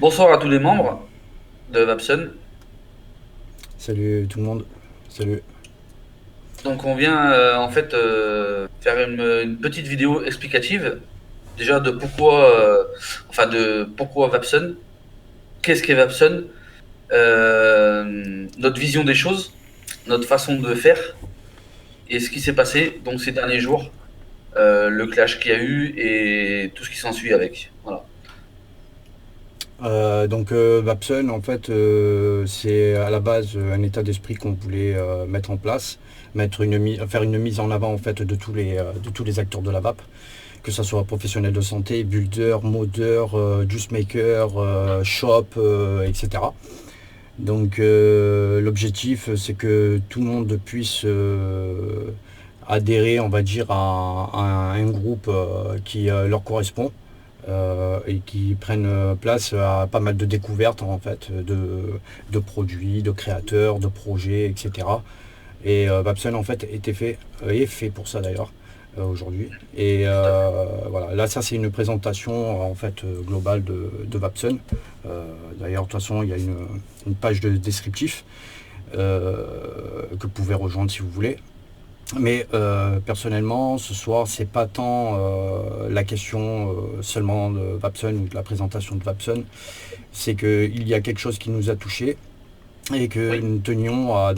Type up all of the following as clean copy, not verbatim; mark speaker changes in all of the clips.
Speaker 1: Bonsoir à tous les membres de Vapson.
Speaker 2: Salut tout le monde. Salut.
Speaker 1: Donc on vient faire une petite vidéo explicative déjà de pourquoi Vapson, qu'est-ce qu'est Vapson, notre vision des choses, notre façon de faire et ce qui s'est passé donc ces derniers jours, le clash qu'il y a eu et tout ce qui s'ensuit avec. Voilà.
Speaker 2: Vapson, en fait, c'est à la base un état d'esprit qu'on voulait mettre en place, faire une mise en avant en fait de tous les acteurs de la vape, que ce soit professionnels de santé, builder, modeur, juice maker, shop, etc. L'objectif, c'est que tout le monde puisse adhérer, on va dire, à un groupe qui leur correspond et qui prennent place à pas mal de découvertes en fait de produits, de créateurs, de projets, etc. Vapson en fait est fait pour ça d'ailleurs aujourd'hui.
Speaker 1: Tout à fait.
Speaker 2: Voilà, là ça c'est une présentation en fait globale de Vapson. D'ailleurs de toute façon il y a une page de descriptif que vous pouvez rejoindre si vous voulez. Mais personnellement, ce soir, c'est pas tant la question seulement de Vapson ou de la présentation de Vapson, c'est qu'il y a quelque chose qui nous a touchés et que
Speaker 1: Oui,
Speaker 2: nous tenions à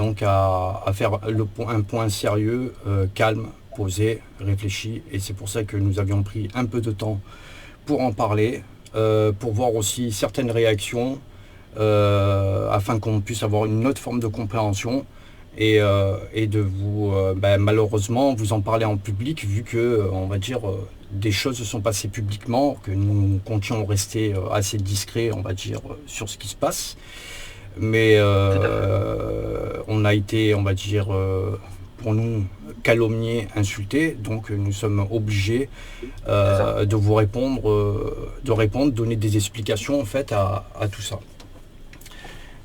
Speaker 2: faire un point sérieux, calme, posé, réfléchi. Et c'est pour ça que nous avions pris un peu de temps pour en parler, pour voir aussi certaines réactions, afin qu'on puisse avoir une autre forme de compréhension et de vous, malheureusement, vous en parler en public, vu que, on va dire, des choses se sont passées publiquement, que nous comptions rester assez discrets, on va dire, sur ce qui se passe. Mais
Speaker 1: tout à fait.
Speaker 2: on a été, on va dire, pour nous, calomniés, insultés, donc nous sommes obligés
Speaker 1: C'est ça.
Speaker 2: de vous répondre, donner des explications en fait à tout ça.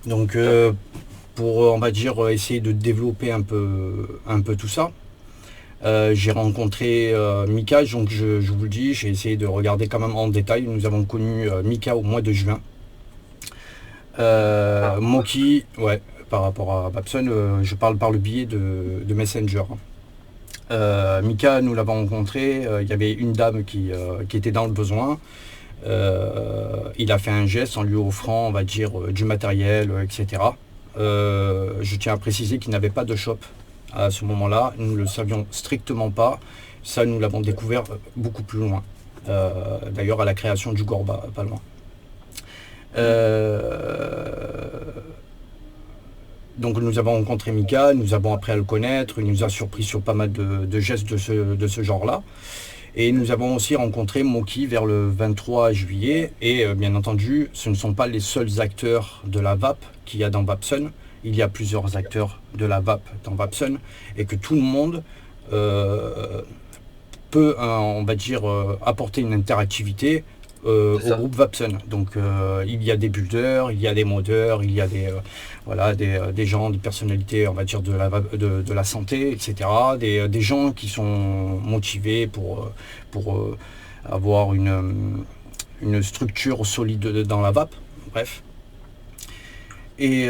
Speaker 2: Donc
Speaker 1: Tout à fait.
Speaker 2: pour, on va dire, essayer de développer un peu tout ça. J'ai rencontré Mika, donc je vous le dis, j'ai essayé de regarder quand même en détail. Nous avons connu Mika au mois de juin.
Speaker 1: Par rapport à ça.
Speaker 2: Moki, ouais, par rapport à Babson, je parle par le biais de Messenger. Mika, nous l'avons rencontré, il y avait une dame qui était dans le besoin. Il a fait un geste en lui offrant, on va dire, du matériel, etc. Je tiens à préciser qu'il n'avait pas de shop à ce moment-là. Nous ne le savions strictement pas. Ça, nous l'avons découvert beaucoup plus loin. D'ailleurs, à la création du Gorba, pas loin.
Speaker 1: Mhm.
Speaker 2: Euh, donc nous avons rencontré Mika, nous avons appris à le connaître, il nous a surpris sur pas mal de gestes de ce genre-là. Et nous avons aussi rencontré Moki vers le 23 juillet. Et bien entendu, ce ne sont pas les seuls acteurs de la vape qu'il y a dans Vapson. Il y a plusieurs acteurs de la vape dans Vapson. Et que tout le monde euh, peut, on va dire, apporter une interactivité
Speaker 1: C'est
Speaker 2: au
Speaker 1: ça.
Speaker 2: groupe Vapson. Donc il y a des builders, il y a des modeurs, il y a voilà, des gens, des personnalités, on va dire, de la santé, etc. Des gens qui sont motivés pour avoir une structure solide dans la vape. Bref. Et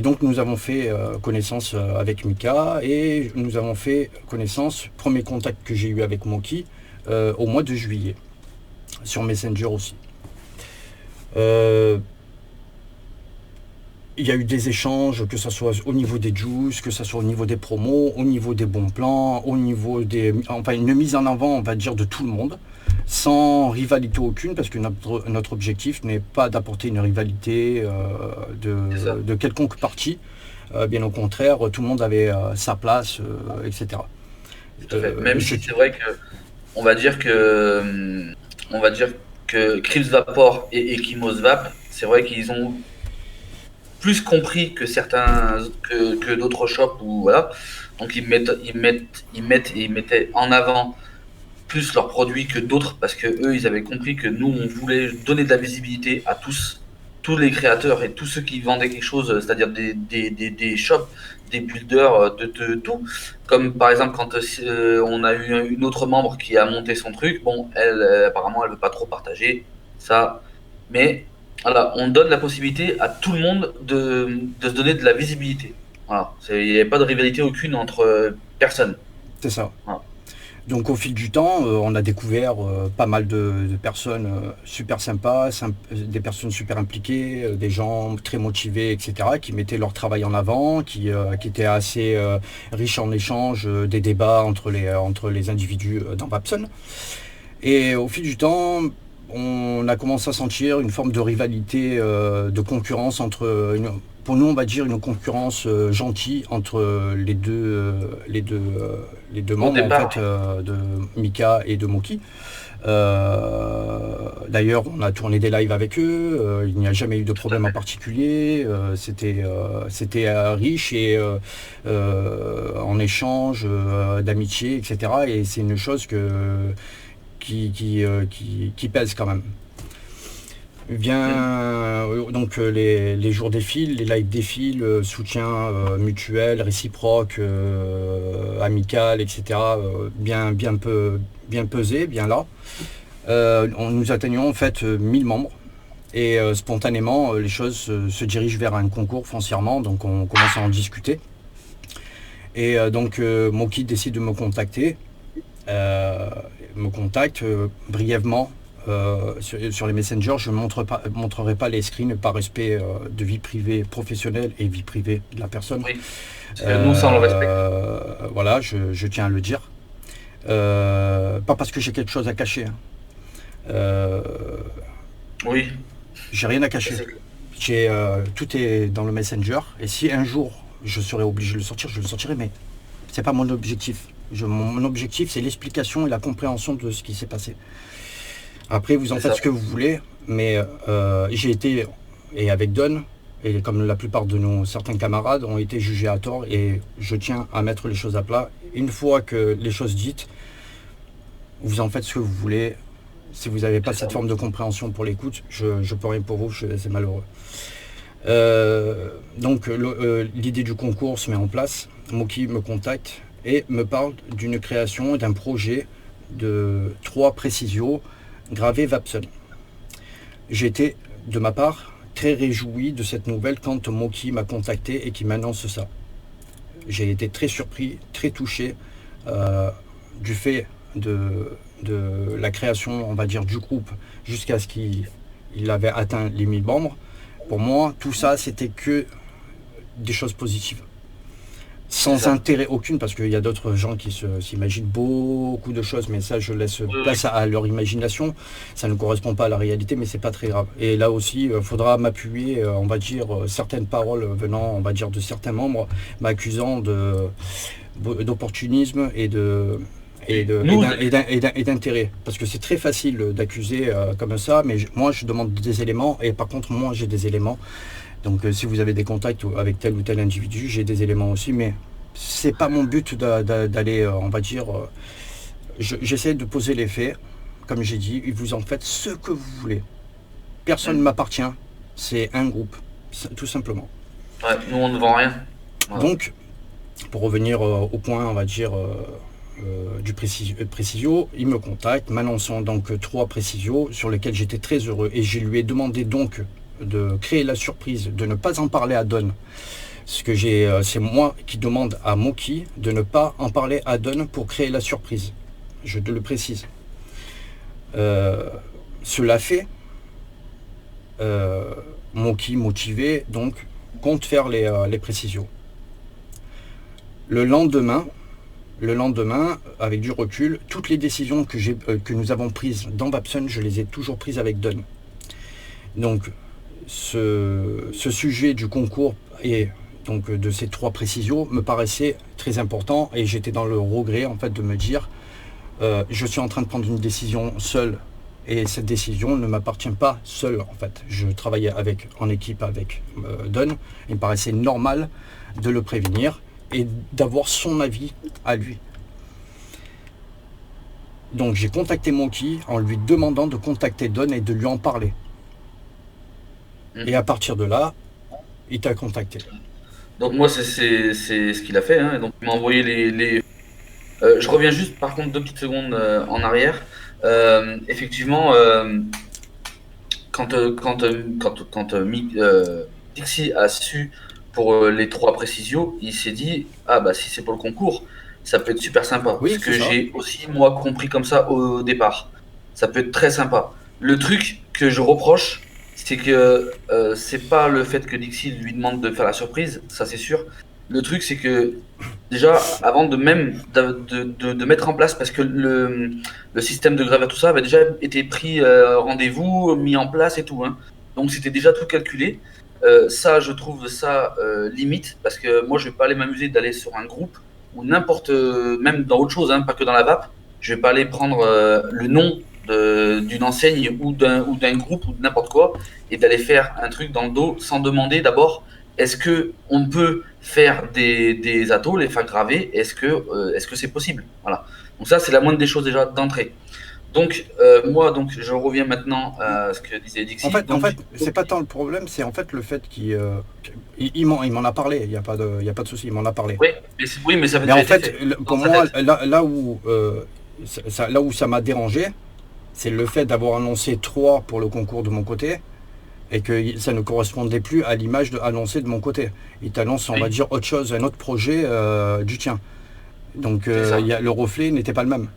Speaker 2: donc nous avons fait connaissance avec Mika et nous avons fait connaissance, premier contact que j'ai eu avec Moki, au mois de juillet, sur Messenger aussi. Euh, il y a eu des échanges, que ce soit au niveau des juices, que ce soit au niveau des promos, au niveau des bons plans, au niveau des... Enfin, une mise en avant, on va dire, de tout le monde, sans rivalité aucune, parce que notre objectif n'est pas d'apporter une rivalité
Speaker 1: C'est ça.
Speaker 2: de quelconque partie. Bien au contraire, tout le monde avait sa place, etc.
Speaker 1: Tout à fait. Même
Speaker 2: Je...
Speaker 1: si c'est vrai que on va dire que Krips Vapor et Ekimos Vap, c'est vrai qu'ils ont plus compris que que d'autres shops ou voilà. Donc ils mettaient en avant plus leurs produits que d'autres parce que eux ils avaient compris que nous on voulait donner de la visibilité à tous les créateurs et tous ceux qui vendaient quelque chose, c'est-à-dire des shops, des builders, de tout. Comme par exemple quand on a eu une autre membre qui a monté son truc, bon, elle apparemment elle veut pas trop partager ça, mais voilà, on donne la possibilité à tout le monde de se donner de la visibilité. Voilà, il n'y avait pas de rivalité aucune entre personnes.
Speaker 2: C'est ça.
Speaker 1: Voilà.
Speaker 2: Donc au fil du temps, on a découvert pas mal de personnes super sympas, des personnes super impliquées, des gens très motivés, etc., qui mettaient leur travail en avant, qui étaient assez riches en échanges, des débats entre les individus dans Babson. Et au fil du temps, on a commencé à sentir une forme de rivalité, de concurrence pour nous, on va dire une concurrence gentille entre les deux
Speaker 1: Au
Speaker 2: membres en
Speaker 1: départ,
Speaker 2: fait de Mika et de Moki. D'ailleurs, on a tourné des lives avec eux. Il n'y a jamais eu de
Speaker 1: tout à
Speaker 2: problème en
Speaker 1: fait.
Speaker 2: particulier. C'était riche et en échange d'amitié, etc. Et c'est une chose qui pèse quand même. Donc les jours défilent, les lives défilent, soutien mutuel, réciproque, amical, etc. Bien pesé, bien là. Nous atteignons en fait 1000 membres et spontanément les choses se dirigent vers un concours foncièrement, donc on commence à en discuter. Et donc Moki décide de me contacter, me contacte brièvement sur les messengers. Je ne montrerai pas les screens par respect de vie privée professionnelle et vie privée de la personne.
Speaker 1: Oui. Parce que nous, ça, on le respecte.
Speaker 2: Voilà, je tiens à le dire. Pas parce que j'ai quelque chose à cacher. Hein.
Speaker 1: Oui,
Speaker 2: J'ai rien à
Speaker 1: ça,
Speaker 2: cacher.
Speaker 1: c'est.
Speaker 2: Tout est dans le messenger. Et si un jour je serais obligé de le sortir, je le sortirai. Mais c'est pas mon objectif. Mon objectif, c'est l'explication et la compréhension de ce qui s'est passé. Après, vous en
Speaker 1: C'est
Speaker 2: faites
Speaker 1: ça.
Speaker 2: ce que vous voulez, mais j'ai été, et avec Don, et comme la plupart de certains camarades, ont été jugés à tort, et je tiens à mettre les choses à plat. Une fois que les choses dites, vous en faites ce que vous voulez. Si vous n'avez pas
Speaker 1: C'est ça.
Speaker 2: cette forme de compréhension pour l'écoute, je peux rien pour vous, c'est malheureux. Donc l'idée du concours se met en place. Moki me contacte et me parle d'une création, d'un projet de 3 précisions gravées Vapson. J'ai été, de ma part, très réjoui de cette nouvelle quand Moki m'a contacté et qui m'annonce ça. J'ai été très surpris, très touché du fait de la création, on va dire, du groupe jusqu'à ce qu'il avait atteint les 1000 membres. Pour moi, tout ça, c'était que des choses positives. Sans intérêt aucune, parce qu'il y a d'autres gens qui s'imaginent beaucoup de choses, mais ça, je laisse
Speaker 1: Oui,
Speaker 2: place à leur imagination. Ça ne correspond pas à la réalité, mais c'est pas très grave. Et là aussi, il faudra m'appuyer, on va dire, certaines paroles venant, on va dire, de certains membres, m'accusant d'opportunisme et
Speaker 1: nous,
Speaker 2: d'intérêt. Parce que c'est très facile d'accuser comme ça, mais moi, je demande des éléments, et par contre, moi, j'ai des éléments. Donc si vous avez des contacts avec tel ou tel individu, j'ai des éléments aussi, mais c'est pas mon but d'aller, on va dire, j'essaie de poser les faits, comme j'ai dit, et vous en faites ce que vous voulez. Personne ne m'appartient, c'est un groupe, tout simplement.
Speaker 1: ouais, nous, on ne vend rien. Voilà.
Speaker 2: Donc, pour revenir au point, on va dire, du Précisio, il me contacte, m'annonçant donc 3 Précisio sur lesquels j'étais très heureux, et je lui ai demandé donc de créer la surprise, de ne pas en parler à Don. C'est moi qui demande à Moki de ne pas en parler à Don pour créer la surprise. Je te le précise. Cela fait, Moki motivé donc compte faire les précisions. Le lendemain, avec du recul, toutes les décisions que nous avons prises dans Babson, je les ai toujours prises avec Don. Donc ce sujet du concours et donc de ces 3 précisions me paraissait très important, et j'étais dans le regret en fait de me dire je suis en train de prendre une décision seule, et cette décision ne m'appartient pas seule en fait. Je travaillais en équipe avec Don, il me paraissait normal de le prévenir et d'avoir son avis à lui. Donc j'ai contacté Moki en lui demandant de contacter Don et de lui en parler. Et à partir de là, il t'a contacté.
Speaker 1: Donc moi, c'est ce qu'il a fait. Hein. Donc il m'a envoyé je reviens juste, par contre, 2 petites secondes en arrière. Effectivement, Dixie a su pour les 3 précisions, il s'est dit ah bah si c'est pour le concours, ça peut être super sympa. Ce
Speaker 2: Oui, c'est
Speaker 1: que
Speaker 2: ça.
Speaker 1: j'ai aussi moi compris comme ça au départ, ça peut être très sympa. Le truc que je reproche, c'est que c'est pas le fait que Dixie lui demande de faire la surprise, ça c'est sûr. Le truc c'est que déjà avant de même de mettre en place, parce que le système de gravure tout ça avait déjà été pris rendez-vous, mis en place et tout, hein. Donc c'était déjà tout calculé. Ça, je trouve ça limite, parce que moi, je vais pas aller m'amuser d'aller sur un groupe ou n'importe, même dans autre chose, hein, pas que dans la vape. Je vais pas aller prendre le nom d'une enseigne ou d'un groupe ou de n'importe quoi et d'aller faire un truc dans le dos sans demander d'abord est-ce que on peut faire des atos, les faire graver, est-ce que c'est possible? Voilà. Donc ça, c'est la moindre des choses déjà d'entrée. Donc moi, donc je reviens maintenant à ce que disait Dixie.
Speaker 2: En
Speaker 1: Donc
Speaker 2: fait, c'est pas tant le problème, c'est en fait le fait il m'en a parlé, il y a pas de souci, il m'en a parlé.
Speaker 1: oui, oui, mais ça avait
Speaker 2: Mais
Speaker 1: déjà
Speaker 2: en
Speaker 1: été
Speaker 2: fait,
Speaker 1: fait dans
Speaker 2: pour
Speaker 1: sa
Speaker 2: moi,
Speaker 1: tête.
Speaker 2: là où ça m'a dérangé, c'est le fait d'avoir annoncé 3 pour le concours de mon côté et que ça ne correspondait plus à l'image annoncée de mon côté. Il t'annonce, on va
Speaker 1: Oui,
Speaker 2: dire, autre chose, un autre projet du tien. Donc
Speaker 1: c'est ça.
Speaker 2: le reflet n'était pas le même.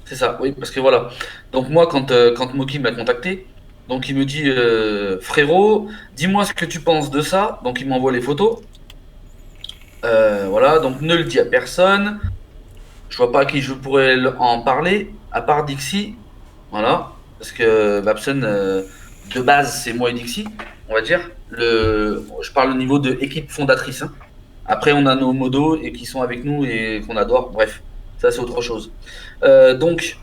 Speaker 1: C'est ça, oui, parce que voilà. Donc moi, quand Moki m'a contacté, donc il me dit frérot, dis-moi ce que tu penses de ça. Donc il m'envoie les photos. Voilà, donc ne le dis à personne. Je vois pas à qui je pourrais en parler, à part Dixie. Voilà, parce que Babson, de base, c'est moi et Dixie, on va dire. Je parle au niveau de équipe fondatrice, hein. Après, on a nos modos et qui sont avec nous et qu'on adore. Bref, ça c'est autre chose. Donc,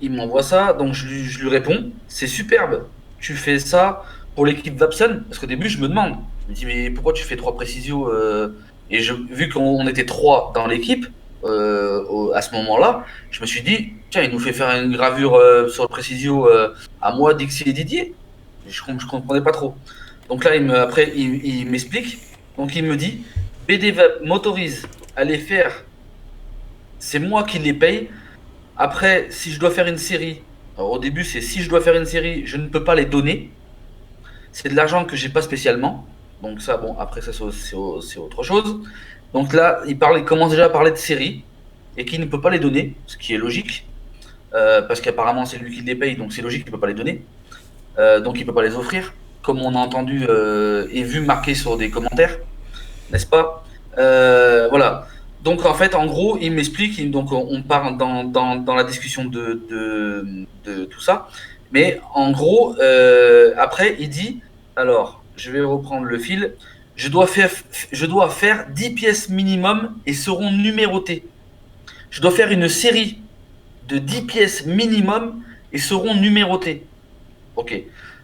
Speaker 1: il m'envoie ça, donc je lui réponds, c'est superbe, tu fais ça pour l'équipe Vapson, parce qu'au début je me demande, je me dis mais pourquoi tu fais 3 précisions et vu qu'on était 3 dans l'équipe à ce moment-là, je me suis dit, tiens, il nous fait faire une gravure sur le précisio à moi, Dixie et Didier. Je comprenais pas trop. Donc là, après, il m'explique, donc il me dit, BD Vap m'autorise à les faire, c'est moi qui les paye. Après, si je dois faire une série, alors au début, c'est si je dois faire une série, je ne peux pas les donner. C'est de l'argent que j'ai pas spécialement. Donc ça, bon, après ça, c'est autre chose. Donc là, il commence déjà à parler de série et qu'il ne peut pas les donner, ce qui est logique, parce qu'apparemment c'est lui qui les paye, donc c'est logique qu'il ne peut pas les donner. Donc il ne peut pas les offrir, comme on a entendu et vu marqué sur des commentaires, n'est-ce pas? Voilà. Donc en fait, en gros, il m'explique, donc on part dans la discussion de tout ça, mais en gros, après, il dit, alors, je vais reprendre le fil, je dois faire 10 pièces minimum et seront numérotées. Je dois faire une série de 10 pièces minimum et seront numérotées. Ok.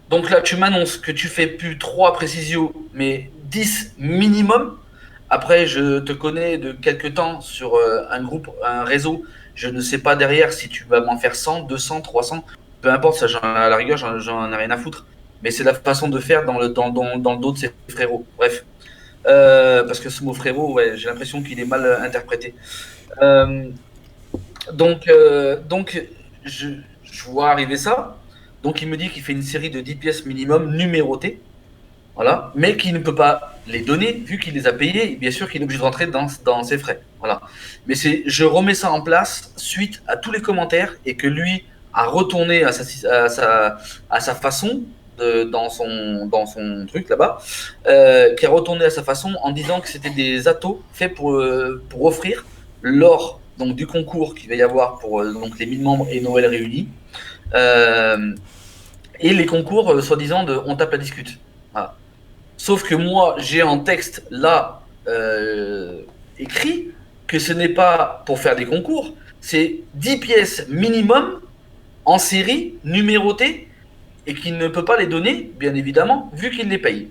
Speaker 1: Donc là, tu m'annonces que tu fais plus 3 précisions, mais 10 minimum. Après, je te connais de quelques temps sur un groupe, un réseau. Je ne sais pas derrière si tu vas m'en faire 100, 200, 300. Peu importe, ça, à la rigueur, j'en ai rien à foutre. Mais c'est la façon de faire dans le dos de ses frérots. Bref. Parce que ce mot frérot, ouais, j'ai l'impression qu'il est mal interprété. Euh, donc je vois arriver ça. Donc, il me dit qu'il fait une série de 10 pièces minimum numérotées, voilà, mais qu'il ne peut pas les donner vu qu'il les a payées. Bien sûr qu'il est obligé de rentrer dans ses frais. Voilà. Mais je remets ça en place suite à tous les commentaires et que lui a retourné à sa façon dans son truc là-bas, qui a retourné à sa façon en disant que c'était des atos faits pour offrir lors donc, du concours qu'il va y avoir pour donc, les 1000 membres et Noël réunis. Euh, et les concours, soi-disant, de on tape la discute. Voilà. Sauf que moi, j'ai en texte là écrit que ce n'est pas pour faire des concours, c'est 10 pièces minimum en série, numérotées, et qu'il ne peut pas les donner, bien évidemment, vu qu'il les paye.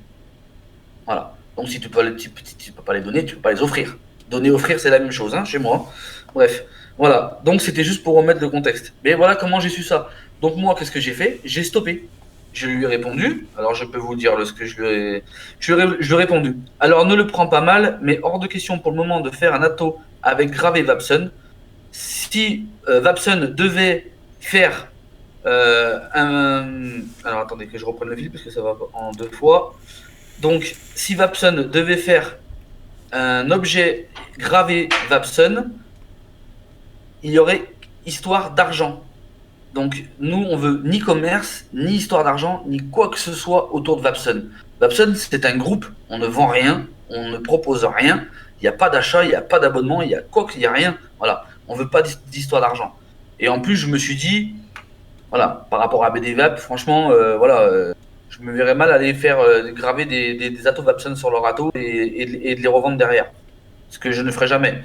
Speaker 1: Voilà. Donc si tu peux, tu peux pas les donner, tu peux pas les offrir. Donner, offrir, c'est la même chose, hein, chez moi. Bref, voilà. Donc c'était juste pour remettre le contexte. Mais voilà comment j'ai su ça. Donc moi, qu'est-ce que j'ai fait? J'ai stoppé. Je lui ai répondu. Alors je peux vous dire ce que je lui ai répondu. Alors ne le prends pas mal, mais hors de question pour le moment de faire un atto avec Grave et Vapson. Si Vapson devait faire Alors attendez que je reprenne le fil parce que ça va en deux fois. Donc, si Vapson devait faire un objet gravé Vapson, il y aurait histoire d'argent. Donc, nous, on veut ni commerce, ni histoire d'argent, ni quoi que ce soit autour de Vapson. Vapson, c'est un groupe, on ne vend rien, on ne propose rien, il n'y a pas d'achat, il n'y a pas d'abonnement, il n'y a rien. Voilà, on ne veut pas d'histoire d'argent. Et en plus, je me suis dit, voilà, par rapport à BD Vap, franchement, je me verrais mal aller faire graver des atos Vapson sur leur atos et de les revendre derrière. Ce que je ne ferai jamais.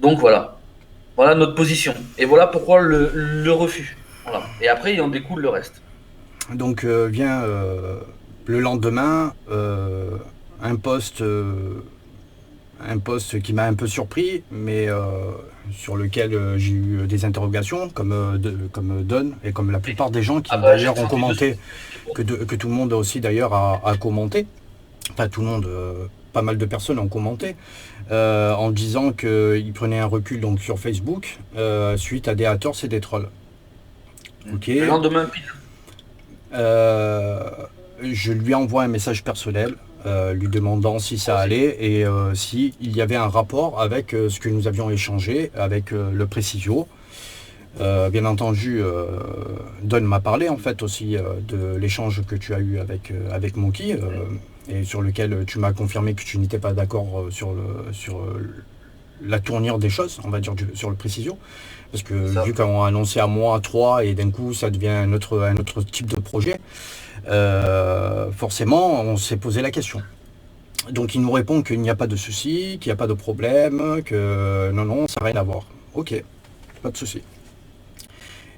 Speaker 1: Donc voilà notre position. Et voilà pourquoi le refus. Voilà. Et après, il en découle le reste.
Speaker 2: Donc vient le lendemain un post qui m'a un peu surpris, mais sur lequel j'ai eu des interrogations, comme Don et comme la plupart des gens qui d'ailleurs ont commenté, que tout le monde aussi d'ailleurs a commenté, enfin tout le monde, pas mal de personnes ont commenté, en disant qu'ils prenaient un recul donc sur Facebook suite à des haters et des trolls. Ok.
Speaker 1: Le lendemain, pile.
Speaker 2: Je lui envoie un message personnel lui demandant si ça allait et si il y avait un rapport avec ce que nous avions échangé avec le Précisio. Bien entendu, Don m'a parlé en fait aussi de l'échange que tu as eu avec Moki et sur lequel tu m'as confirmé que tu n'étais pas d'accord sur la tournure des choses, on va dire, sur le Précisio. Parce que vu qu'on a annoncé à moi 3 et d'un coup ça devient un autre type de projet, forcément on s'est posé la question. Donc il nous répond qu'il n'y a pas de souci, qu'il n'y a pas de problème, que non, ça n'a rien à voir. Ok, pas de souci.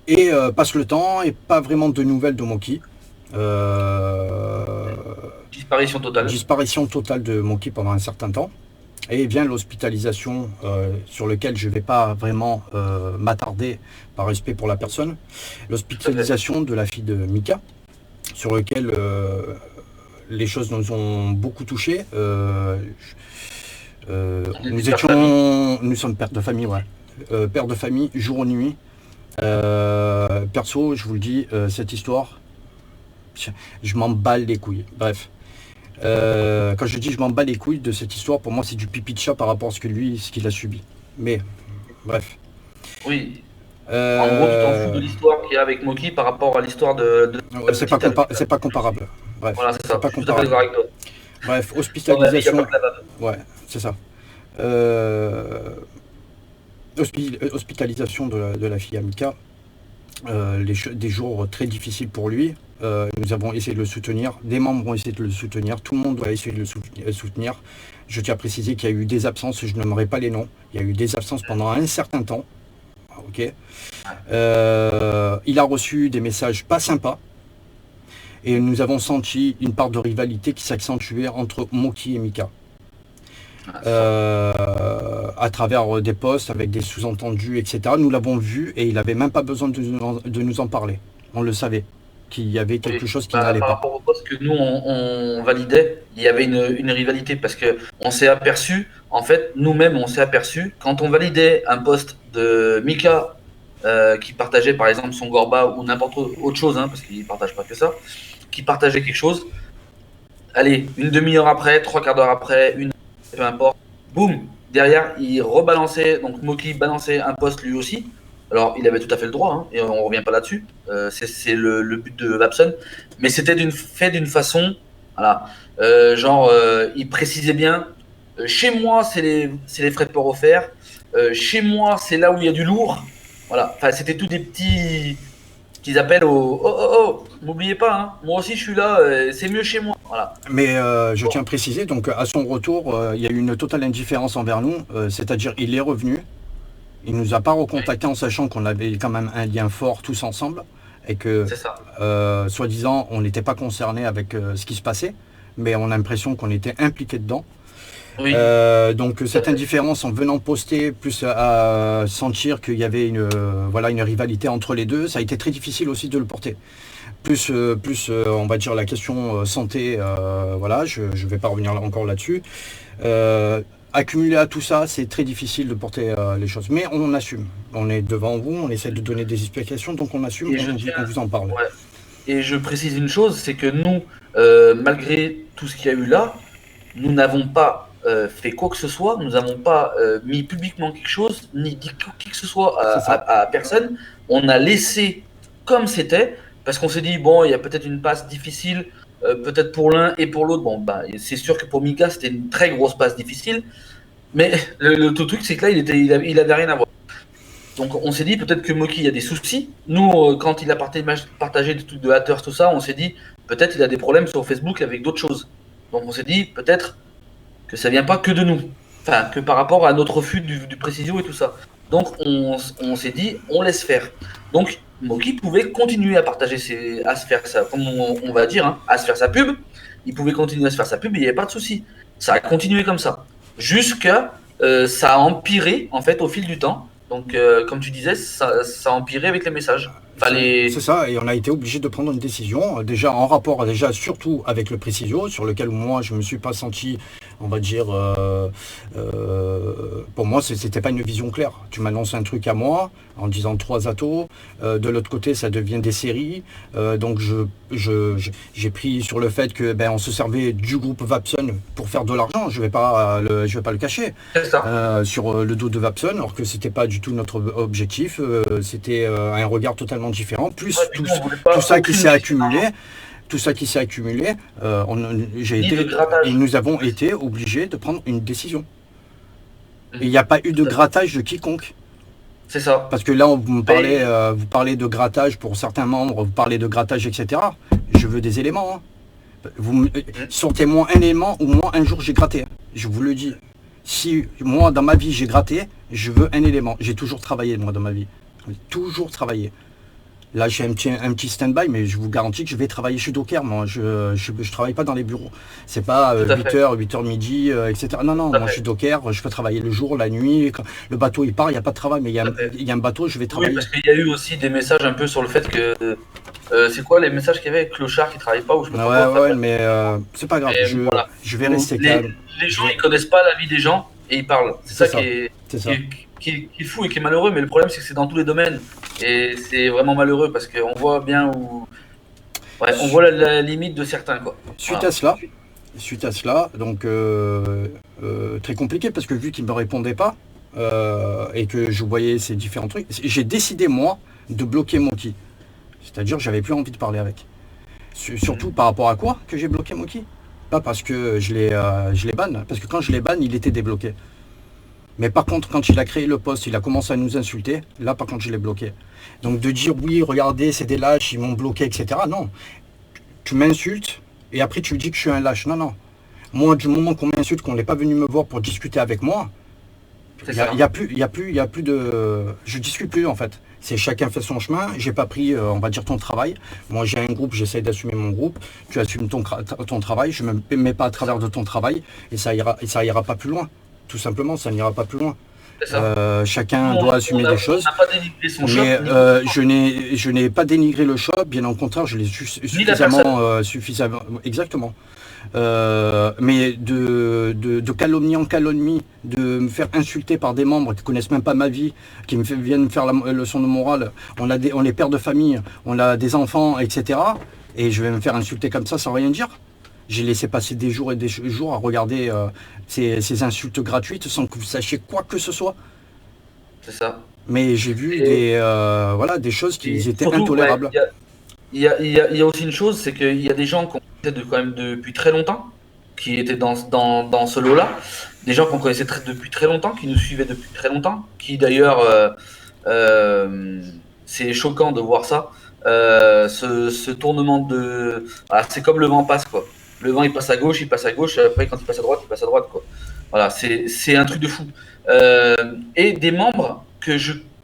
Speaker 2: Et passe le temps et pas vraiment de nouvelles de Moki.
Speaker 1: Disparition totale.
Speaker 2: Disparition totale de Moki pendant un certain temps. Et vient l'hospitalisation sur lequel je ne vais pas vraiment m'attarder par respect pour la personne. L'hospitalisation de la fille de Mika, sur lequel les choses nous ont beaucoup touchés. Nous sommes pères de famille, ouais. Pères de famille, jour ou nuit. Perso, je vous le dis, cette histoire, je m'en bats les couilles. Bref. Quand je dis je m'en bats les couilles de cette histoire, pour moi c'est du pipi de chat par rapport à ce qu'il a subi. Mais bref.
Speaker 1: Oui. En gros, tu t'en fous de l'histoire qu'il y a avec Moki par rapport à l'histoire de
Speaker 2: c'est pas comparable. Bref.
Speaker 1: Voilà, c'est ça.
Speaker 2: Pas comparable.
Speaker 1: Avec toi.
Speaker 2: Bref, hospitalisation. Ouais, c'est ça. Hospitalisation de la fille Amika. Des jours très difficiles pour lui. Nous avons essayé de le soutenir, des membres ont essayé de le soutenir, tout le monde doit essayer de le soutenir. Je tiens à préciser qu'il y a eu des absences, je n'aimerais pas les noms, il y a eu des absences pendant un certain temps. Ok. Il a reçu des messages pas sympas et nous avons senti une part de rivalité qui s'accentuait entre Moki et Mika. À travers des posts avec des sous-entendus, etc. Nous l'avons vu et il n'avait même pas besoin de nous en parler. On le savait qu'il y avait quelque chose qui n'allait pas.
Speaker 1: Par rapport au poste que nous on validait, il y avait une rivalité parce que on s'est aperçu, en fait, nous-mêmes on s'est aperçu quand on validait un poste de Mika qui partageait par exemple son Gorba ou n'importe autre chose, hein, parce qu'il partage pas que ça, qui partageait quelque chose. Allez, une demi-heure après, 3/4 d'heure après, peu importe, boum, derrière il rebalançait, donc Moki balançait un poste lui aussi. Alors, il avait tout à fait le droit, hein, et on ne revient pas là-dessus. C'est le but de Vapson. Mais c'était fait d'une façon, voilà, il précisait bien, chez moi, c'est les frais de port offerts. Chez moi, c'est là où il y a du lourd. Voilà, enfin, c'était tout des petits qu'ils appellent au « Oh, n'oubliez pas, hein, moi aussi je suis là, c'est mieux chez moi. » Voilà.
Speaker 2: Mais je tiens à préciser, donc à son retour, il y a eu une totale indifférence envers nous, c'est-à-dire il est revenu. Il nous a pas recontacté en sachant qu'on avait quand même un lien fort tous ensemble et que, soi-disant, on n'était pas concerné avec ce qui se passait, mais on a l'impression qu'on était impliqué dedans. Oui. Donc cette indifférence en venant poster, plus à sentir qu'il y avait une rivalité entre les deux, ça a été très difficile aussi de le porter. Plus on va dire la question santé, voilà, je ne vais pas revenir encore là-dessus. accumulé à tout ça, c'est très difficile de porter les choses. Mais on assume. On est devant vous, on essaie de donner des explications, donc on assume,
Speaker 1: Et je tiens,
Speaker 2: on vous en parle.
Speaker 1: ouais. Et je précise une chose, c'est que nous, malgré tout ce qu'il y a eu là, nous n'avons pas fait quoi que ce soit, nous n'avons pas mis publiquement quelque chose, ni dit qui que ce soit
Speaker 2: C'est ça.
Speaker 1: à personne. On a laissé comme c'était, parce qu'on s'est dit, bon, il y a peut-être une passe difficile, peut-être pour l'un et pour l'autre. Bon, bah, c'est sûr que pour Mika, c'était une très grosse passe difficile, mais le tout truc, c'est que là, il avait rien à voir. Donc on s'est dit peut-être que Moki il y a des soucis. Nous, quand il a partagé des trucs de haters, tout ça, on s'est dit peut-être il a des problèmes sur Facebook avec d'autres choses. Donc on s'est dit peut-être que ça vient pas que de nous. Enfin, que par rapport à notre refus du précision et tout ça. Donc on s'est dit on laisse faire. Donc Moki pouvait continuer à partager à se faire ça, comme on va dire, hein, à se faire sa pub. Il pouvait continuer à se faire sa pub, il n'y avait pas de souci. Ça a continué comme ça. Jusqu'à ça a empiré en fait au fil du temps. Donc, comme tu disais, ça a empiré avec les messages. Enfin,
Speaker 2: C'est ça, et on a été obligé de prendre une décision, déjà en rapport, déjà surtout avec le Précisio, sur lequel moi je me suis pas senti, on va dire, pour moi c'était pas une vision claire. Tu m'annonces un truc à moi en disant 3 atos, de l'autre côté ça devient des séries, donc j'ai pris sur le fait que on se servait du groupe Vapson pour faire de l'argent, je vais pas le cacher,
Speaker 1: c'est ça.
Speaker 2: sur le dos de Vapson, alors que c'était pas du tout notre objectif, c'était un regard totalement différent, plus
Speaker 1: Ouais,
Speaker 2: tout,
Speaker 1: nous, on voulait pas
Speaker 2: tout ça qui
Speaker 1: aucune
Speaker 2: s'est
Speaker 1: prise
Speaker 2: accumulé,
Speaker 1: d'argent,
Speaker 2: tout ça qui s'est accumulé,
Speaker 1: ni de
Speaker 2: et
Speaker 1: grattage.
Speaker 2: nous avons été obligés de prendre une décision. Et il
Speaker 1: Mm.
Speaker 2: n'y a pas eu de grattage de quiconque.
Speaker 1: C'est ça.
Speaker 2: Parce que là,
Speaker 1: Mais,
Speaker 2: vous parlez de grattage pour certains membres, vous parlez de grattage, etc. Je veux des éléments. Hein. Sortez-moi un élément où moi, un jour, j'ai gratté. Je vous le dis. Si moi, dans ma vie, j'ai gratté, je veux un élément. J'ai toujours travaillé, moi, dans ma vie. J'ai toujours travaillé. Là, j'ai un petit stand-by, mais je vous garantis que je vais travailler chez Docker. Moi, je travaille pas dans les bureaux. C'est pas
Speaker 1: tout à fait.
Speaker 2: 8h midi, etc. Non, non,
Speaker 1: Tout à
Speaker 2: moi, je
Speaker 1: fait.
Speaker 2: suis Docker. Je peux travailler le jour, la nuit. Quand le bateau, il part, il n'y a pas de travail. Mais
Speaker 1: Tout à fait.
Speaker 2: il y a un bateau, je vais
Speaker 1: Oui,
Speaker 2: travailler.
Speaker 1: parce qu'il y a eu aussi des messages un peu sur le fait que. C'est quoi les messages qu'il y avait avec Clochard qui travaille pas ou je sais pas
Speaker 2: Ouais,
Speaker 1: trop quoi.
Speaker 2: ouais, mais c'est pas grave.
Speaker 1: Et voilà.
Speaker 2: Je vais rester
Speaker 1: Les,
Speaker 2: calme.
Speaker 1: les
Speaker 2: Je
Speaker 1: gens,
Speaker 2: vais-
Speaker 1: ils connaissent pas la vie des gens et ils parlent. C'est
Speaker 2: C'est
Speaker 1: ça
Speaker 2: ça. C'est
Speaker 1: qui
Speaker 2: ça.
Speaker 1: est, qui est fou et qui est malheureux. Mais le problème, c'est que c'est dans tous les domaines. Et c'est vraiment malheureux parce qu'on voit bien où. Ouais, on voit la limite de certains, quoi.
Speaker 2: Suite
Speaker 1: Voilà.
Speaker 2: à cela, suite à cela, donc très compliqué parce que vu qu'il me répondait pas et que je voyais ces différents trucs, j'ai décidé moi de bloquer Moki. C'est-à-dire que j'avais plus envie de parler avec. Surtout par rapport à quoi que j'ai bloqué Moki. Pas parce que je l'ai ban, parce que quand je l'ai ban, il était débloqué. Mais par contre, quand il a créé le poste, il a commencé à nous insulter. Là, par contre, je l'ai bloqué. Donc de dire oui, regardez, c'est des lâches, ils m'ont bloqué, etc. Non, tu m'insultes et après tu dis que je suis un lâche. Non, non. Moi, du moment qu'on m'insulte, qu'on n'est pas venu me voir pour discuter avec moi,
Speaker 1: C'est
Speaker 2: il
Speaker 1: ça.
Speaker 2: y a plus de, je discute plus en fait. C'est chacun fait son chemin. J'ai pas pris, on va dire, ton travail. Moi, j'ai un groupe, j'essaie d'assumer mon groupe. Tu assumes ton travail. Je me mets pas à travers de ton travail et ça ira pas plus loin. Tout simplement, ça n'ira pas plus loin.
Speaker 1: C'est ça.
Speaker 2: Chacun
Speaker 1: Nous,
Speaker 2: doit assumer des choses.
Speaker 1: on n'a pas dénigré son shop,
Speaker 2: Mais
Speaker 1: ni,
Speaker 2: je n'ai pas dénigré le shop, bien au contraire, je l'ai
Speaker 1: ni la personne.
Speaker 2: suffisamment, exactement. Mais de calomnie en calomnie, de me faire insulter par des membres qui connaissent même pas ma vie, qui viennent me faire la leçon de morale. On est pères de famille, on a des enfants, etc. Et je vais me faire insulter comme ça sans rien dire. J'ai laissé passer des jours et des jours à regarder ces insultes gratuites sans que vous sachiez quoi que ce soit.
Speaker 1: C'est ça.
Speaker 2: Mais j'ai vu
Speaker 1: Et,
Speaker 2: des choses qui
Speaker 1: et
Speaker 2: étaient
Speaker 1: surtout, ouais,
Speaker 2: intolérables.
Speaker 1: il y a aussi une chose, c'est qu'il y a des gens qu'on connaissait quand même depuis très longtemps, qui étaient dans ce lot-là. Des gens qu'on connaissait depuis très longtemps, qui nous suivaient depuis très longtemps, qui d'ailleurs, c'est choquant de voir ça. Ce tournement de. Voilà, c'est comme le vent passe, quoi. Le vent, il passe à gauche, après, quand il passe à droite, il passe à droite, quoi. Voilà, c'est un truc de fou. Et des membres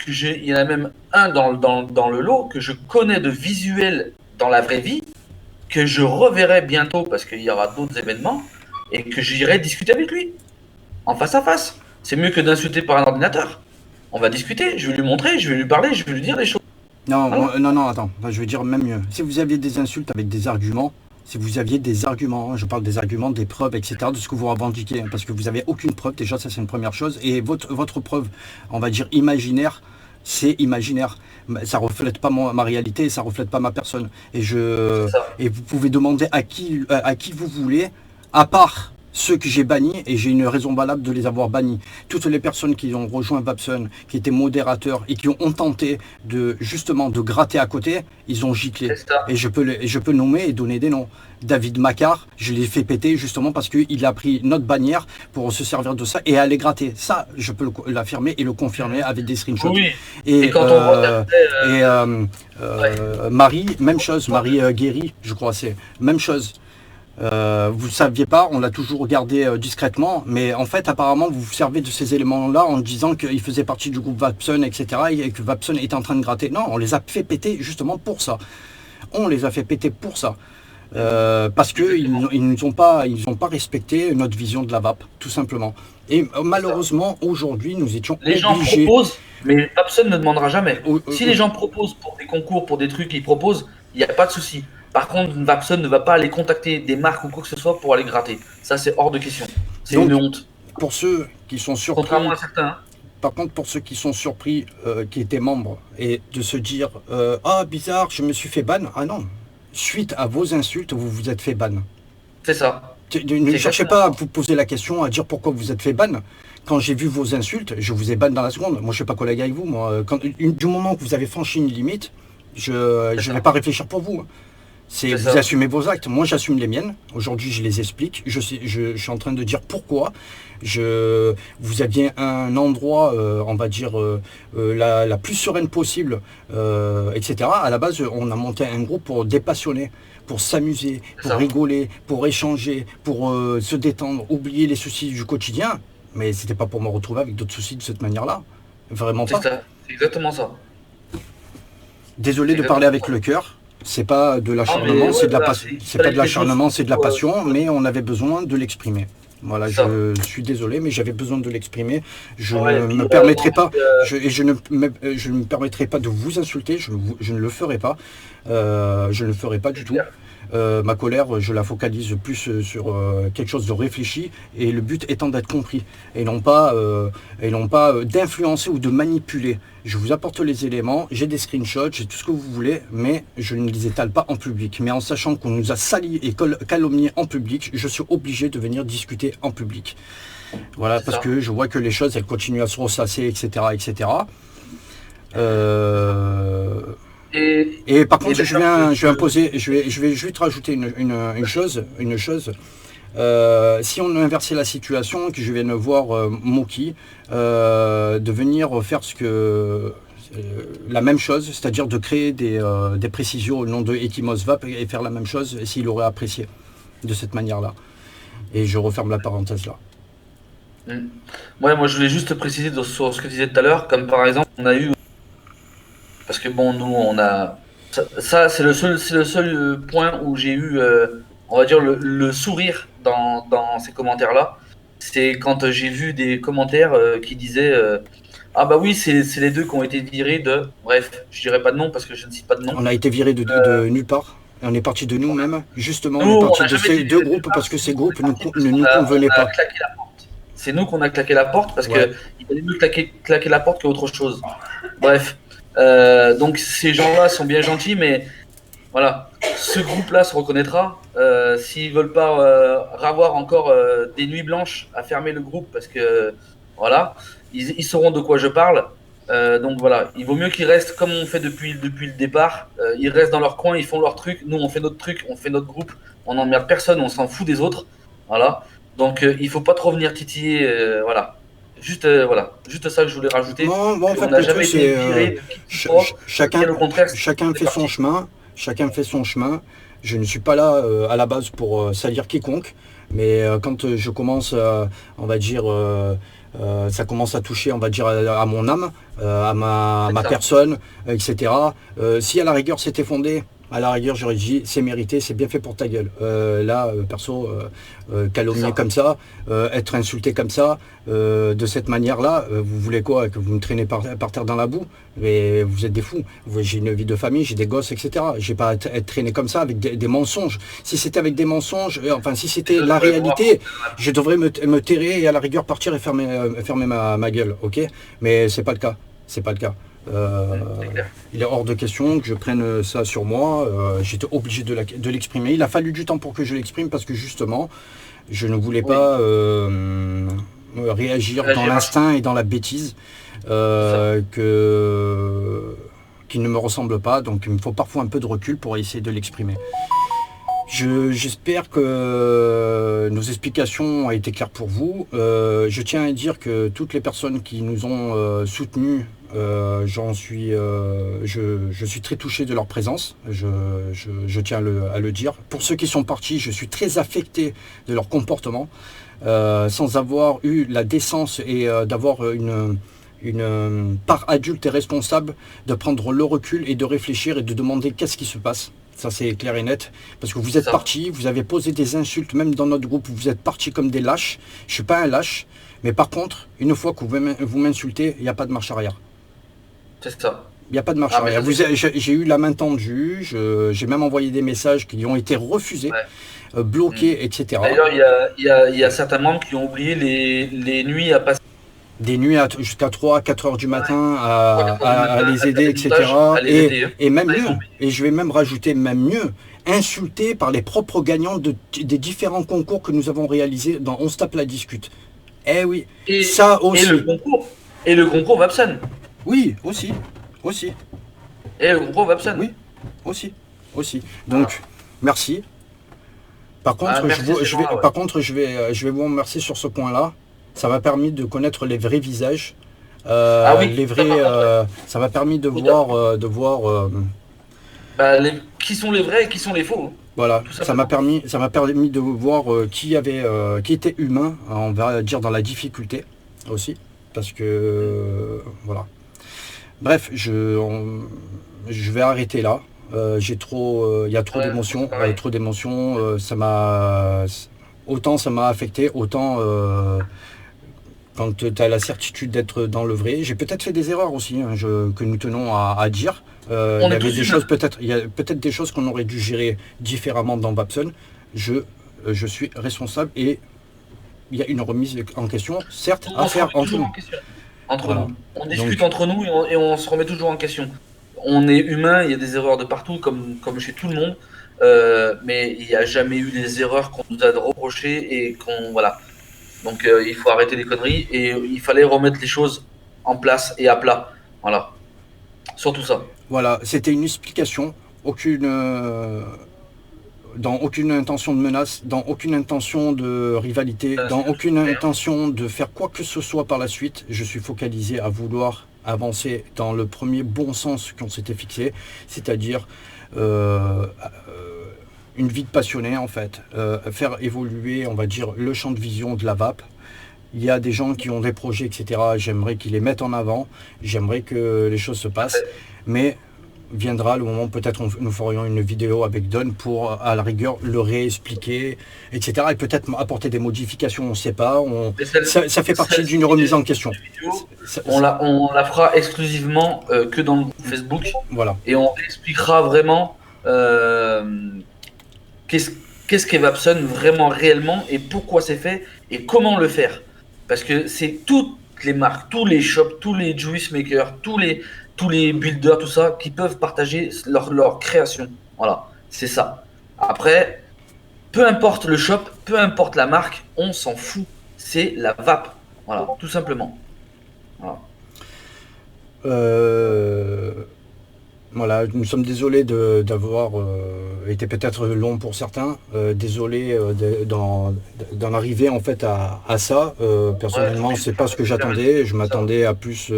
Speaker 1: il y en a même un dans le lot que je connais de visuel dans la vraie vie, que je reverrai bientôt parce qu'il y aura d'autres événements, et que j'irai discuter avec lui, en face à face. C'est mieux que d'insulter par un ordinateur. On va discuter, je vais lui montrer, je vais lui parler, je vais lui dire des choses.
Speaker 2: Non,
Speaker 1: Voilà.
Speaker 2: non, attends, enfin, je vais dire même mieux. Si vous aviez des insultes avec des arguments, si vous aviez des arguments, hein, je parle des arguments, des preuves, etc., de ce que vous revendiquez, hein, parce que vous n'avez aucune preuve, déjà ça c'est une première chose, et votre preuve, on va dire imaginaire, c'est imaginaire. Ça reflète pas ma réalité, ça reflète pas ma personne.
Speaker 1: C'est ça.
Speaker 2: Et vous pouvez demander à qui vous voulez, à part ceux que j'ai bannis, et j'ai une raison valable de les avoir bannis. Toutes les personnes qui ont rejoint Vapson, qui étaient modérateurs et qui ont tenté de justement de gratter à côté, ils ont giclé.
Speaker 1: C'est ça.
Speaker 2: Et je peux nommer et donner des noms. David Macquart, je l'ai fait péter justement parce qu'il a pris notre bannière pour se servir de ça et aller gratter. Ça, je peux l'affirmer et le confirmer avec des screenshots.
Speaker 1: Oui. Et
Speaker 2: Et,
Speaker 1: quand on voit
Speaker 2: euh,
Speaker 1: qu'après,
Speaker 2: et
Speaker 1: ouais,
Speaker 2: Marie, même chose. Marie Guéry, je crois, c'est même chose. Vous ne saviez pas, on l'a toujours gardé discrètement, mais en fait, apparemment, vous vous servez de ces éléments-là en disant qu'ils faisaient partie du groupe Vapson, etc., et que Vapson était en train de gratter. Non, on les a fait péter justement pour ça. On les a fait péter pour ça. Parce qu'ils
Speaker 1: exactement.
Speaker 2: ils ont pas respecté notre vision de la vape, tout simplement. Et
Speaker 1: C'est ça.
Speaker 2: malheureusement, aujourd'hui, nous étions
Speaker 1: Les gens
Speaker 2: obligés.
Speaker 1: proposent, mais personne ne demandera jamais.
Speaker 2: au-
Speaker 1: Si
Speaker 2: au-
Speaker 1: les gens proposent pour des concours, pour des trucs, ils proposent, il n'y a pas de souci. Par contre, Vapson ne va pas aller contacter des marques ou quoi que ce soit pour aller gratter. Ça, c'est hors de question. C'est une
Speaker 2: donc,
Speaker 1: honte.
Speaker 2: pour ceux qui sont
Speaker 1: Contrairement
Speaker 2: surpris,
Speaker 1: à certains, hein.
Speaker 2: par contre, pour ceux qui sont surpris, qui étaient membres, et de se dire ah, bizarre, je me suis fait ban. Ah non, suite à vos insultes, vous vous êtes fait ban.
Speaker 1: C'est ça.
Speaker 2: Ne
Speaker 1: C'est
Speaker 2: cherchez
Speaker 1: exactement
Speaker 2: pas à
Speaker 1: ça.
Speaker 2: vous poser la question, à dire pourquoi vous êtes fait ban. Quand j'ai vu vos insultes, je vous ai ban dans la seconde. Moi, je ne suis pas collègue avec vous. Moi. Du moment que vous avez franchi une limite, je
Speaker 1: C'est
Speaker 2: ne vais
Speaker 1: ça.
Speaker 2: pas réfléchir pour vous. C'est
Speaker 1: C'est
Speaker 2: vous
Speaker 1: ça.
Speaker 2: assumez vos actes. Moi, j'assume les miennes. Aujourd'hui, je les explique. Je suis en train de dire pourquoi. Vous aviez un endroit, on va dire, la plus sereine possible, etc. À la base, on a monté un groupe pour dépassionner, pour s'amuser,
Speaker 1: C'est
Speaker 2: pour
Speaker 1: ça.
Speaker 2: rigoler, pour échanger, pour se détendre, oublier les soucis du quotidien. Mais c'était pas pour me retrouver avec d'autres soucis de cette manière-là. Vraiment
Speaker 1: C'est
Speaker 2: pas.
Speaker 1: ça. C'est exactement ça.
Speaker 2: Désolé
Speaker 1: C'est
Speaker 2: de parler
Speaker 1: exactement
Speaker 2: avec
Speaker 1: ça.
Speaker 2: le cœur. C'est pas de
Speaker 1: Non, mais
Speaker 2: l'acharnement,
Speaker 1: ouais,
Speaker 2: c'est de la
Speaker 1: voilà,
Speaker 2: passion.
Speaker 1: il
Speaker 2: C'est pas
Speaker 1: fallait
Speaker 2: de
Speaker 1: que les choses
Speaker 2: l'acharnement, c'est de la passion,
Speaker 1: soient
Speaker 2: mais on avait besoin de l'exprimer. Voilà,
Speaker 1: c'est ça.
Speaker 2: je suis désolé, mais j'avais besoin de l'exprimer. Je
Speaker 1: Ouais, et
Speaker 2: ne
Speaker 1: puis,
Speaker 2: me permettrai
Speaker 1: ensuite,
Speaker 2: pas, je ne me permettrai pas de vous insulter. Je ne le ferai pas. Je ne le ferai pas du
Speaker 1: c'est
Speaker 2: tout.
Speaker 1: clair.
Speaker 2: Ma colère, je la focalise plus sur quelque chose de réfléchi, et le but étant d'être compris et non pas d'influencer ou de manipuler. Je vous apporte les éléments, j'ai des screenshots, j'ai tout ce que vous voulez, mais je ne les étale pas en public. Mais en sachant qu'on nous a salis et calomniés en public, je suis obligé de venir discuter en public. Voilà,
Speaker 1: C'est
Speaker 2: parce
Speaker 1: ça.
Speaker 2: que je vois que les choses, elles continuent à se ressasser, etc., etc. Euh, et par
Speaker 1: Et
Speaker 2: contre,
Speaker 1: d'ailleurs,
Speaker 2: je vais imposer, je vais juste rajouter une chose. Si on inversait la situation, que je vienne voir Moki, de venir faire la même chose, c'est-à-dire de créer des précisions au nom de Ekimos Vap et faire la même chose s'il aurait apprécié de cette manière-là. Et je referme la parenthèse là.
Speaker 1: mm. Ouais, moi, je voulais juste préciser sur ce que tu disais tout à l'heure, comme par exemple, on a eu, parce que bon, nous, on a, c'est le seul point où j'ai eu, on va dire, le sourire dans ces commentaires-là. C'est quand j'ai vu des commentaires qui disaient, ah bah oui, c'est les deux qui ont été virés de, bref, je dirais pas de nom parce que je ne cite pas de nom.
Speaker 2: On a été viré
Speaker 1: Euh,
Speaker 2: de nulle part. Et on est parti de
Speaker 1: on a-
Speaker 2: nous-mêmes. Justement, on
Speaker 1: nous,
Speaker 2: est
Speaker 1: on
Speaker 2: parti
Speaker 1: n'a
Speaker 2: de
Speaker 1: jamais
Speaker 2: ces
Speaker 1: été
Speaker 2: deux
Speaker 1: virés de nulle
Speaker 2: groupes
Speaker 1: part,
Speaker 2: parce que
Speaker 1: c'est
Speaker 2: ces
Speaker 1: nous, on
Speaker 2: groupes
Speaker 1: est parti parce
Speaker 2: ne
Speaker 1: qu'on
Speaker 2: nous
Speaker 1: on
Speaker 2: convenaient
Speaker 1: a
Speaker 2: pas.
Speaker 1: claqué la porte. C'est nous qu'on a claqué la porte parce
Speaker 2: Ouais.
Speaker 1: que il valait mieux claquer la porte qu'autre chose. Bref, donc ces gens-là sont bien gentils, mais voilà, ce groupe-là se reconnaîtra. S'ils veulent pas avoir encore des nuits blanches à fermer le groupe, parce que voilà, ils sauront de quoi je parle. Donc voilà, il vaut mieux qu'ils restent comme on fait depuis le départ. Ils restent dans leur coin, ils font leur truc. Nous, on fait notre truc, on fait notre groupe. On n'emmerde personne, on s'en fout des autres. Voilà. Donc il faut pas trop venir titiller. Voilà. Voilà, juste ça que je voulais rajouter,
Speaker 2: Bon, en
Speaker 1: qu'on
Speaker 2: fait,
Speaker 1: n'a
Speaker 2: le truc,
Speaker 1: jamais été
Speaker 2: c'est
Speaker 1: viré de qui que ce soit. Bien
Speaker 2: chacun,
Speaker 1: au contraire,
Speaker 2: chacun
Speaker 1: c'est
Speaker 2: fait son
Speaker 1: parti.
Speaker 2: chemin. Chacun fait son chemin. Je ne suis pas là à la base pour salir quiconque. Mais quand je commence, on va dire, ça commence à toucher, on va dire, à mon âme, à
Speaker 1: C'est
Speaker 2: ma
Speaker 1: ça.
Speaker 2: personne, etc. Si à la rigueur c'était fondé, À la rigueur, j'aurais dit, c'est mérité, c'est bien fait pour ta gueule. Là, perso,
Speaker 1: C'est
Speaker 2: calomnier
Speaker 1: ça.
Speaker 2: comme ça, être insulté comme ça, de cette manière-là, vous voulez quoi? Que vous me traînez par terre dans la boue? Mais vous êtes des fous. J'ai une vie de famille, j'ai des gosses, etc. J'ai pas à être traîné comme ça avec des mensonges. Si c'était avec des mensonges, enfin, si
Speaker 1: Et
Speaker 2: c'était
Speaker 1: ça
Speaker 2: la
Speaker 1: devrait pouvoir
Speaker 2: réalité,
Speaker 1: fonctionner dans la
Speaker 2: je devrais me terrer et à la rigueur partir et fermer ma gueule, ok? Mais c'est pas le cas. C'est pas le cas.
Speaker 1: C'est clair.
Speaker 2: Il est hors de question que je prenne ça sur moi. J'étais obligé de l'exprimer. Il a fallu du temps pour que je l'exprime parce que justement, je ne voulais
Speaker 1: Oui,
Speaker 2: pas réagir dans
Speaker 1: réagir à chaud.
Speaker 2: l'instinct et dans la bêtise
Speaker 1: C'est ça.
Speaker 2: qui ne me ressemble pas. Donc il me faut parfois un peu de recul pour essayer de l'exprimer. J'espère que nos explications ont été claires pour vous. Je tiens à dire que toutes les personnes qui nous ont soutenus, je suis très touché de leur présence. Je tiens à le dire. Pour ceux qui sont partis, je suis très affecté de leur comportement, sans avoir eu la décence et d'avoir une part adulte et responsable de prendre le recul et de réfléchir et de demander qu'est-ce qui se passe. Ça, c'est clair et net. Parce que vous
Speaker 1: C'est
Speaker 2: êtes
Speaker 1: ça.
Speaker 2: partis, vous avez posé des insultes, même dans notre groupe, vous êtes partis comme des lâches. Je ne suis pas un lâche. Mais par contre, une fois que vous m'insultez, il n'y a pas de marche arrière.
Speaker 1: C'est ça.
Speaker 2: Il n'y a pas de marche
Speaker 1: Ah, mais
Speaker 2: arrière.
Speaker 1: ça, c'est clair.
Speaker 2: J'ai eu la main tendue, j'ai même envoyé des messages qui ont été refusés,
Speaker 1: Ouais. Mm.
Speaker 2: bloqués, etc.
Speaker 1: D'ailleurs, il y a certains membres qui ont oublié les nuits à passer
Speaker 2: Des nuits jusqu'à 3 4 heures du matin
Speaker 1: 3-4 heures du
Speaker 2: à
Speaker 1: matin
Speaker 2: les
Speaker 1: à
Speaker 2: aider,
Speaker 1: taper des montages,
Speaker 2: etc.
Speaker 1: à les aider, hein.
Speaker 2: Et même
Speaker 1: Ça, ils
Speaker 2: mieux,
Speaker 1: ont oublié.
Speaker 2: et je vais même rajouter même mieux, insulté par les propres gagnants des différents concours que nous avons réalisés dans On se tape la discute. Eh oui, ça
Speaker 1: Et le
Speaker 2: aussi.
Speaker 1: concours. Et le concours Vapson.
Speaker 2: Oui, aussi. Aussi.
Speaker 1: Et le concours Vapson.
Speaker 2: Oui, aussi. Aussi.
Speaker 1: Voilà.
Speaker 2: Donc, merci. Par
Speaker 1: Ah,
Speaker 2: contre,
Speaker 1: merci à ces gens-là, ouais.
Speaker 2: je vais vous remercier sur ce point-là. Ça m'a permis de connaître les vrais visages.
Speaker 1: Ah oui, ça par contre, ouais.
Speaker 2: Ça m'a permis
Speaker 1: Tout à fait.
Speaker 2: de voir,
Speaker 1: Bah, qui sont les vrais et qui sont les faux, hein,
Speaker 2: voilà,
Speaker 1: tout simplement.
Speaker 2: ça m'a permis de voir qui était humain, on va dire dans la difficulté aussi, parce que, voilà. Bref, je vais arrêter là. Il y a
Speaker 1: Ouais, moi, c'est pareil.
Speaker 2: trop d'émotions. Autant ça m'a affecté, autant quand tu as la certitude d'être dans le vrai. J'ai peut-être fait des erreurs aussi, hein, que nous tenons à dire.
Speaker 1: On est tous humains.
Speaker 2: Il y a peut-être des choses qu'on aurait dû gérer différemment dans Babson. Je suis responsable et il y a une remise en question, certes, à
Speaker 1: On se
Speaker 2: faire
Speaker 1: remet
Speaker 2: entre
Speaker 1: toujours
Speaker 2: nous.
Speaker 1: en question. Entre
Speaker 2: Voilà.
Speaker 1: nous. On discute
Speaker 2: Donc,
Speaker 1: entre nous et on se remet toujours en question. On est humain, il y a des erreurs de partout, comme chez tout le monde. Mais il n'y a jamais eu des erreurs qu'on nous a reprochées et qu'on. Voilà. Donc il faut arrêter les conneries et il fallait remettre les choses en place et à plat. Voilà. Surtout ça.
Speaker 2: voilà, c'était une explication, dans aucune intention de menace, dans aucune intention de rivalité, dans aucune
Speaker 1: Rien.
Speaker 2: intention de faire quoi que ce soit par la suite. Je suis focalisé à vouloir avancer dans le premier bon sens qu'on s'était fixé, c'est-à-dire une vie de passionné en fait, faire évoluer, on va dire, le champ de vision de la vape. Il y a des gens qui ont des projets, etc. J'aimerais qu'ils les mettent en avant, j'aimerais que les choses se passent, mais viendra le moment, peut-être nous ferions une vidéo avec Don pour, à la rigueur, le réexpliquer, etc. Et peut-être apporter des modifications, on ne sait pas.
Speaker 1: Mais
Speaker 2: Ça fait partie d'une remise en question.
Speaker 1: vidéo,
Speaker 2: Ça-
Speaker 1: on la fera exclusivement que dans le groupe Facebook
Speaker 2: voilà.
Speaker 1: et on expliquera vraiment qu'est-ce qu'est-ce qu'est Vapson vraiment réellement et pourquoi c'est fait et comment le faire. Parce que c'est toutes les marques, tous les shops, tous les juice makers, tous les builders, tout ça, qui peuvent partager leur création. Voilà, c'est ça. Après, peu importe le shop, peu importe la marque, on s'en fout. C'est la vape. Voilà, tout simplement. Voilà.
Speaker 2: Euh, voilà, nous sommes désolés d'avoir été peut-être long pour certains. Désolé d'en arriver en fait à ça.
Speaker 1: Ouais,
Speaker 2: Personnellement, c'est pas ce que
Speaker 1: c'est
Speaker 2: j'attendais. Je
Speaker 1: ça.
Speaker 2: m'attendais à plus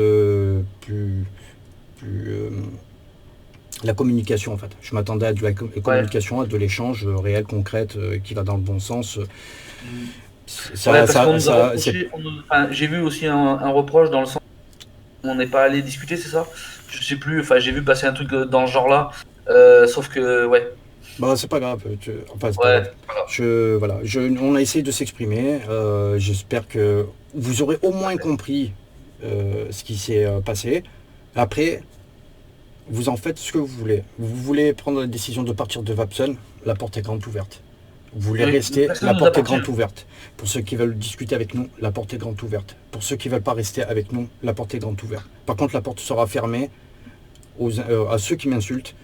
Speaker 2: la communication en fait. Je m'attendais à de la
Speaker 1: Ouais.
Speaker 2: communication, à de l'échange réel, concrète, qui va dans le bon sens.
Speaker 1: Mm. Ouais,
Speaker 2: Ça,
Speaker 1: parce qu'on nous a
Speaker 2: c'est
Speaker 1: reproché, enfin, j'ai vu aussi un reproche dans le sens où on n'est pas allé discuter, c'est ça? Je sais plus, enfin, j'ai vu passer un truc dans ce genre-là. Sauf que, ouais,
Speaker 2: Bah, c'est pas grave. Enfin, c'est pas
Speaker 1: ouais,
Speaker 2: grave.
Speaker 1: c'est pas grave.
Speaker 2: Voilà, on a essayé de s'exprimer. J'espère que vous aurez au moins compris ce qui s'est passé. Après, vous en faites ce que vous voulez. Vous voulez prendre la décision de partir de Vapson, la porte est grande ouverte. Vous voulez
Speaker 1: Oui,
Speaker 2: rester,
Speaker 1: personne
Speaker 2: la
Speaker 1: ne nous
Speaker 2: porte est
Speaker 1: appartient.
Speaker 2: grande ouverte. Pour ceux qui veulent discuter avec nous, la porte est grande ouverte. Pour ceux qui ne veulent pas rester avec nous, la porte est grande ouverte. Par contre, la porte sera fermée à ceux qui m'insultent,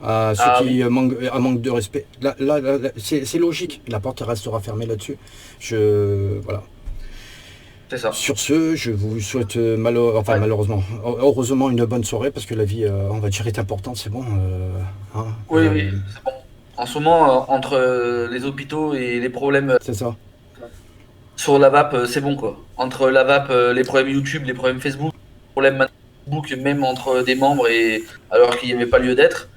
Speaker 2: à ceux
Speaker 1: Ah
Speaker 2: qui
Speaker 1: oui,
Speaker 2: manquent de respect. C'est logique. La porte restera fermée là-dessus. Voilà.
Speaker 1: c'est ça.
Speaker 2: Sur ce, je vous souhaite
Speaker 1: Ouais.
Speaker 2: malheureusement, heureusement une bonne soirée parce que la vie, on va dire, est importante. C'est bon. Hein,
Speaker 1: Oui, oui, c'est bon. En ce moment, entre les hôpitaux et les problèmes
Speaker 2: c'est ça.
Speaker 1: sur la vape, c'est bon quoi. Entre la vape, les problèmes YouTube, les problèmes Facebook, les problèmes maintenant Facebook, même entre des membres et alors qu'il n'y avait pas lieu d'être,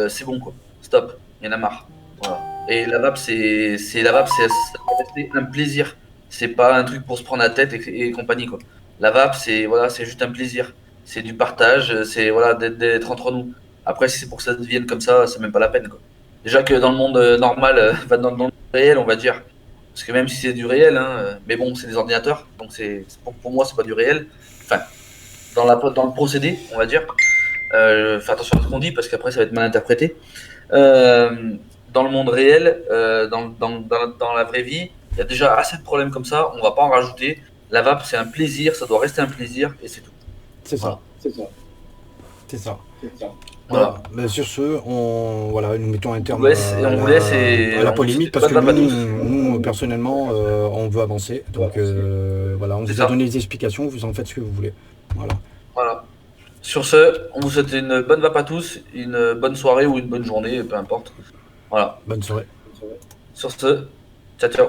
Speaker 1: c'est bon quoi. Stop, il y en a marre. Voilà. Et la vape, ça doit rester un plaisir. C'est pas un truc pour se prendre la tête et compagnie quoi. La vape, c'est voilà, c'est juste un plaisir. C'est du partage, c'est voilà d'être entre nous. Après, si c'est pour que ça devienne comme ça, c'est même pas la peine quoi. Déjà que dans le monde normal, dans le monde réel, on va dire. Parce que même si c'est du réel, hein, mais bon, c'est des ordinateurs, donc pour moi, c'est pas du réel. Enfin, dans le procédé, on va dire. Fais attention à ce qu'on dit, parce qu'après, ça va être mal interprété. Dans le monde réel, dans la vraie vie, il y a déjà assez de problèmes comme ça, on va pas en rajouter. La vape, c'est un plaisir, ça doit rester un plaisir, et c'est tout.
Speaker 2: C'est ça.
Speaker 1: Voilà.
Speaker 2: C'est ça. Voilà.
Speaker 1: Voilà.
Speaker 2: Ben, sur ce, nous mettons un
Speaker 1: On vous
Speaker 2: terme
Speaker 1: laisse, et on vous laisse, et
Speaker 2: à la
Speaker 1: on vous souhaite
Speaker 2: polémique
Speaker 1: une
Speaker 2: parce
Speaker 1: bonne
Speaker 2: que
Speaker 1: vape à tous.
Speaker 2: nous personnellement, on veut avancer. Donc voilà, on
Speaker 1: C'est
Speaker 2: vous a
Speaker 1: ça.
Speaker 2: donné des explications, vous en faites ce que vous voulez. Voilà.
Speaker 1: Voilà. Sur ce, on vous souhaite une bonne vape à tous, une bonne soirée ou une bonne journée, peu importe. Voilà.
Speaker 2: Bonne soirée.
Speaker 1: Sur ce, ciao ciao.